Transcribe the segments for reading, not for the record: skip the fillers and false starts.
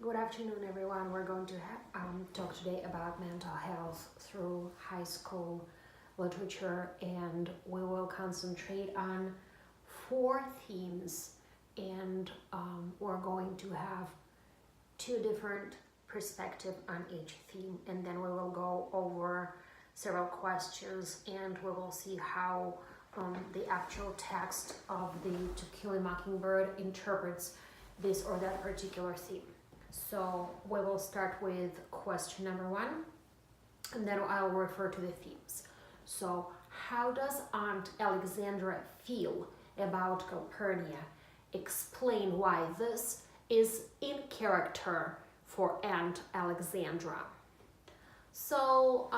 Good afternoon, everyone. We're going to talk today about mental health through high school literature, and we will concentrate on four themes, and we're going to have two different perspectives on each theme, and then we will go over several questions, and we will see how the actual text of the To Kill a Mockingbird interprets this or that particular theme. So we will start with question number one, and then I'll refer to the themes. So how does Aunt Alexandra feel about Calpurnia? Explain why this is in character for Aunt Alexandra. So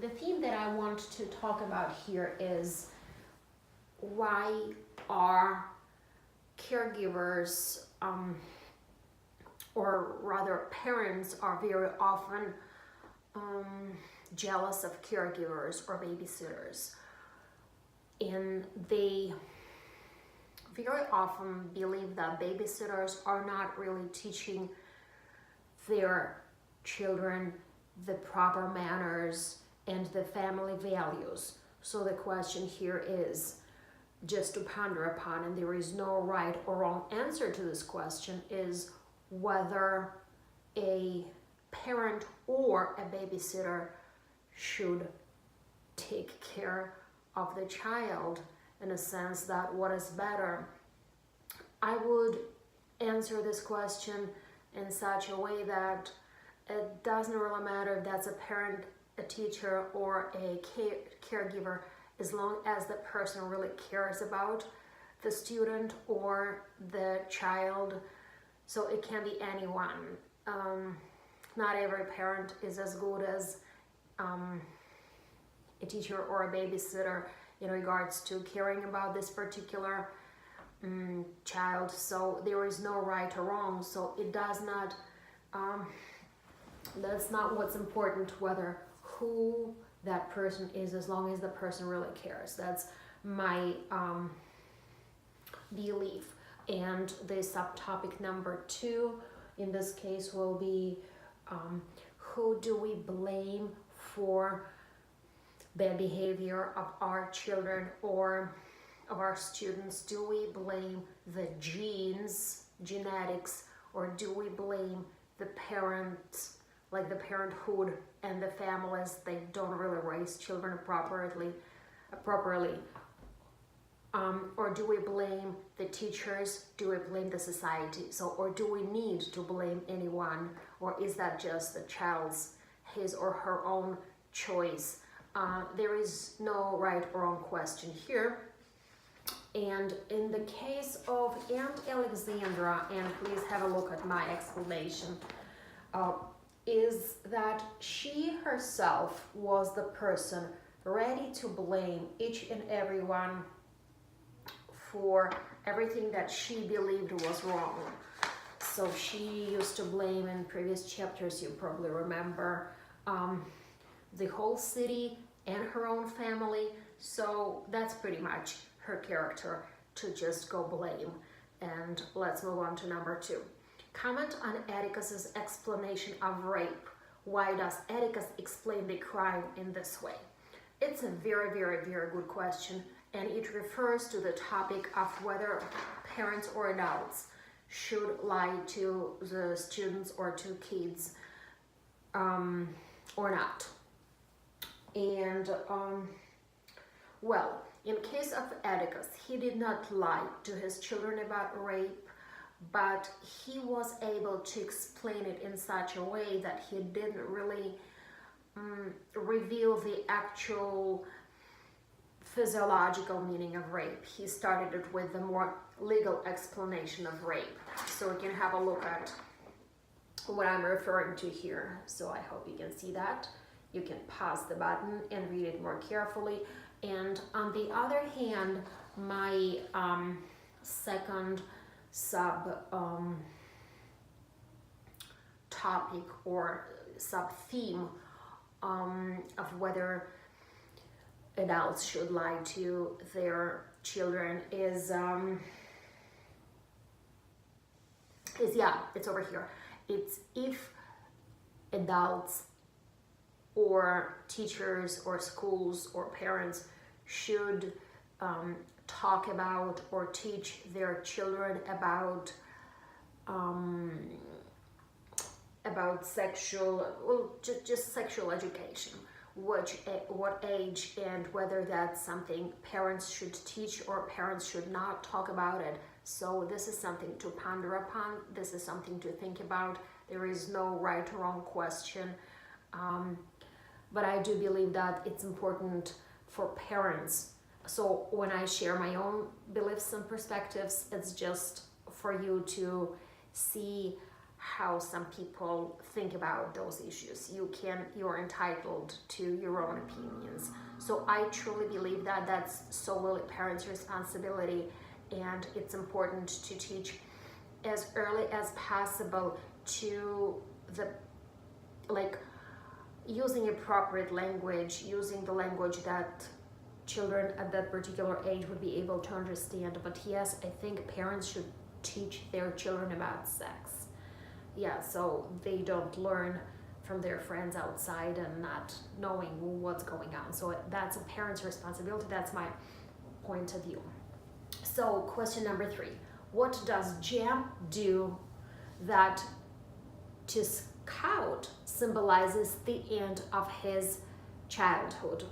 the theme that I want to talk about here is why are caregivers or rather parents are very often jealous of caregivers or babysitters, and they very often believe that babysitters are not really teaching their children the proper manners and the family values. So the question here is just to ponder upon, and there is no right or wrong answer to this question, is whether a parent or a babysitter should take care of the child, in a sense that what is better. I would answer this question in such a way that it doesn't really matter if that's a parent, a teacher, or a caregiver, as long as the person really cares about the student or the child. So it can be anyone. Not every parent is as good as a teacher or a babysitter in regards to caring about this particular child. So there is no right or wrong. So it does not, that's not what's important, whether who that person is, as long as the person really cares. That's my belief. And the subtopic number two in this case will be who do we blame for bad behavior of our children or of our students? Do we blame the genes, genetics, or do we blame the parents, like the parenthood and the families? They don't really raise children properly. Or do we blame the teachers? Do we blame the society? So, or do we need to blame anyone? Or is that just the child's, his or her own choice? There is no right or wrong question here. And in the case of Aunt Alexandra, and please have a look at my explanation, is that she herself was the person ready to blame each and everyone for everything that she believed was wrong. So she used to blame, in previous chapters, you probably remember, the whole city and her own family. So that's pretty much her character, to just go blame. And let's move on to number two. Comment on Atticus's explanation of rape. Why does Atticus explain the crime in this way? It's a very, very, very good question, and it refers to the topic of whether parents or adults should lie to the students or to kids or not. And well, in case of Atticus, he did not lie to his children about rape, but he was able to explain it in such a way that he didn't really reveal the actual physiological meaning of rape. He started it with the more legal explanation of rape. So we can have a look at what I'm referring to here. So I hope you can see that. You can pause the button and read it more carefully. And on the other hand, my second sub topic or sub theme of whether adults should lie to their children is yeah, it's over here. It's if adults or teachers or schools or parents should talk about or teach their children about sexual, well, just sexual education, what age, and whether that's something parents should teach or parents should not talk about it. So this is something to ponder upon. This is something to think about. There is no right or wrong question. But I do believe that it's important for parents. So when I share my own beliefs and perspectives, it's just for you to see how some people think about those issues. You're entitled to your own opinions. So I truly believe that that's solely parents' responsibility, and it's important to teach as early as possible to using appropriate language, using the language that children at that particular age would be able to understand. But yes, I think parents should teach their children about sex. Yeah, so they don't learn from their friends outside and not knowing what's going on. So that's a parent's responsibility. That's my point of view. So question number 3, what does Jem do that to Scout symbolizes the end of his childhood?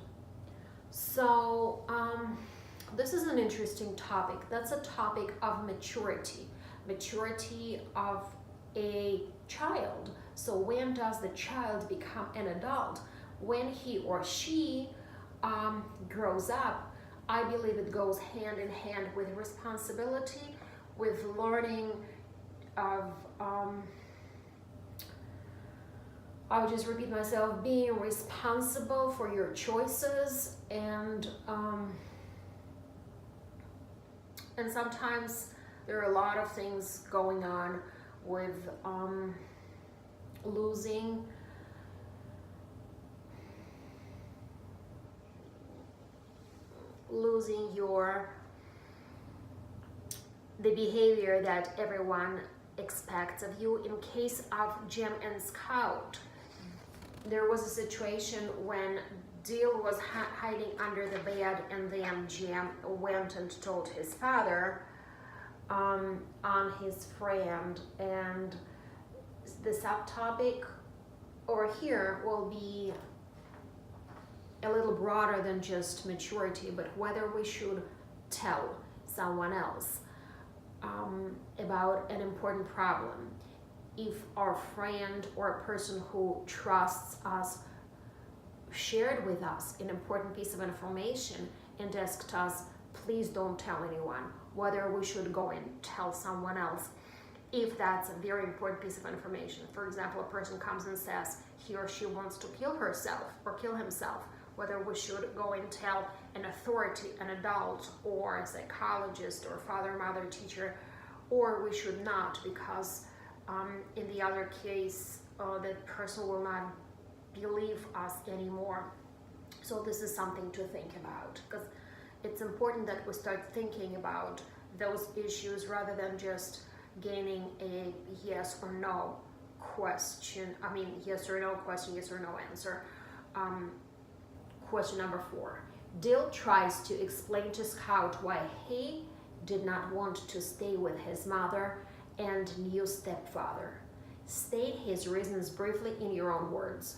So this is an interesting topic. That's a topic of maturity of a child. So when does the child become an adult? When he or she grows up. I believe it goes hand in hand with responsibility, with learning of I would just repeat myself, being responsible for your choices, and sometimes there are a lot of things going on with losing the behavior that everyone expects of you. In case of Jem and Scout, there was a situation when Dill was hiding under the bed, and then Jem went and told his father on his friend. And the subtopic over here will be a little broader than just maturity, but whether we should tell someone else about an important problem. If our friend or a person who trusts us shared with us an important piece of information and asked us, please don't tell anyone, whether we should go and tell someone else if that's a very important piece of information. For example, a person comes and says he or she wants to kill herself or kill himself, whether we should go and tell an authority, an adult, or a psychologist, or father, mother, teacher, or we should not, because in the other case, that person will not believe us anymore. So this is something to think about, because it's important that we start thinking about those issues rather than just gaining a yes or no question. I mean, yes or no question, yes or no answer. Question number 4. Dill tries to explain to Scout why he did not want to stay with his mother and new stepfather. State his reasons briefly in your own words.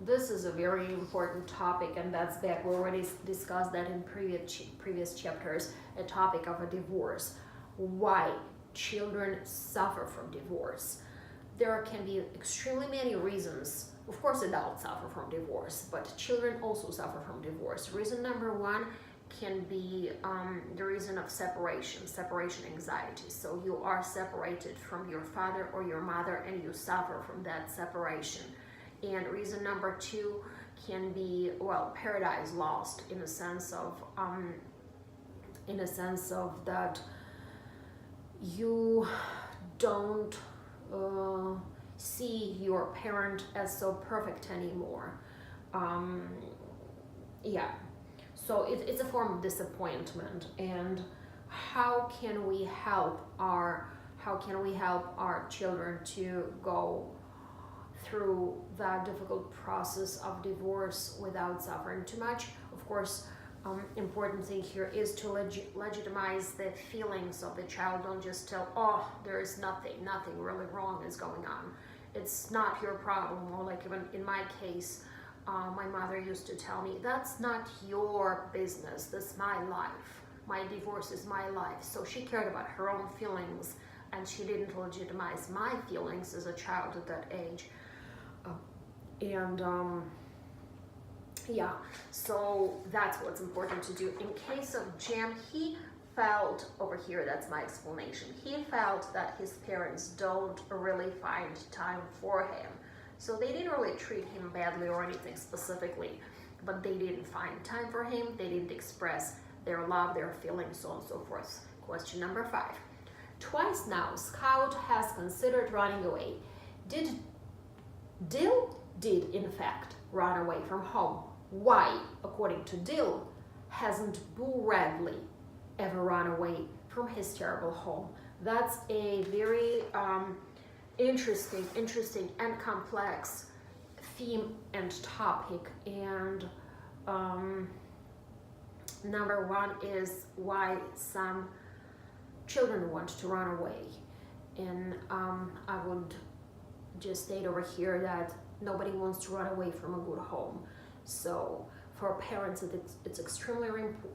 This is a very important topic, and that's back. We already discussed that in previous chapters, a topic of a divorce. Why children suffer from divorce. There can be extremely many reasons. Of course, adults suffer from divorce, but children also suffer from divorce. Reason number 1 can be the reason of separation anxiety. So you are separated from your father or your mother, and you suffer from that separation. And reason number 2 can be, well, paradise lost, in a sense of that you don't see your parent as so perfect anymore. So it's a form of disappointment. And how can we help how can we help our children to go through that difficult process of divorce without suffering too much. Of course, important thing here is to legitimize the feelings of the child. Don't just tell, oh, there is nothing really wrong is going on. It's not your problem. Or like even in my case, my mother used to tell me, that's not your business, that's my life. My divorce is my life. So she cared about her own feelings, and she didn't legitimize my feelings as a child at that age. Yeah, so that's what's important to do. In case of Jam, he felt, over here, that's my explanation, he felt that his parents don't really find time for him. So they didn't really treat him badly or anything specifically, but they didn't find time for him, they didn't express their love, their feelings, so on and so forth. Question number 5. Twice now, Scout has considered running away. Dill did, in fact, run away from home. Why, according to Dill, hasn't Boo Radley ever run away from his terrible home? That's a very interesting and complex theme and topic. And number 1 is why some children want to run away. And I would just state over here that nobody wants to run away from a good home. So for parents, it's extremely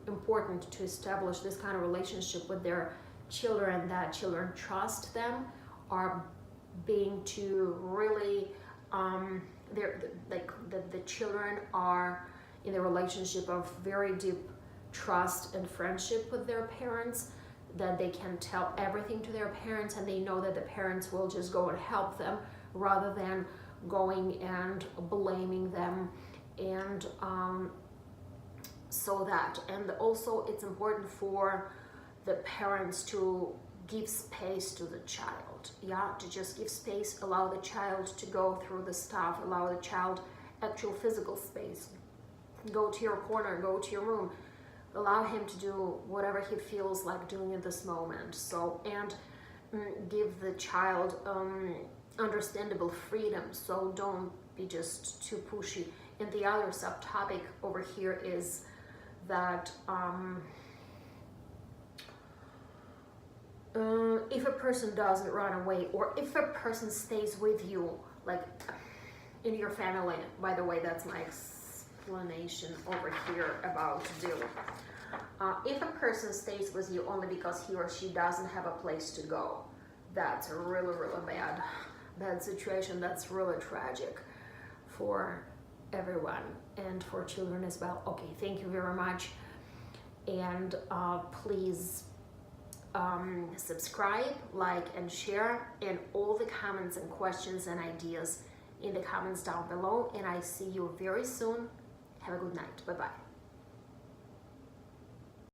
important to establish this kind of relationship with their children, that children trust them, are being to really, the children are in the relationship of very deep trust and friendship with their parents, that they can tell everything to their parents, and they know that the parents will just go and help them rather than going and blaming them. And and also it's important for the parents to give space to the child, to just give space, allow the child to go through the stuff, allow the child actual physical space, go to your corner, go to your room, allow him to do whatever he feels like doing at this moment. So, and give the child understandable freedom, so don't be just too pushy. And the other subtopic over here is that if a person doesn't run away, or if a person stays with you, like in your family, by the way, that's my explanation over here about Dill. If a person stays with you only because he or she doesn't have a place to go, that's a really bad situation. That's really tragic for everyone and for children as well. Okay, thank you very much, and please subscribe, like, and share, and all the comments and questions and ideas in the comments down below, and I see you very soon. Have a good night. Bye bye.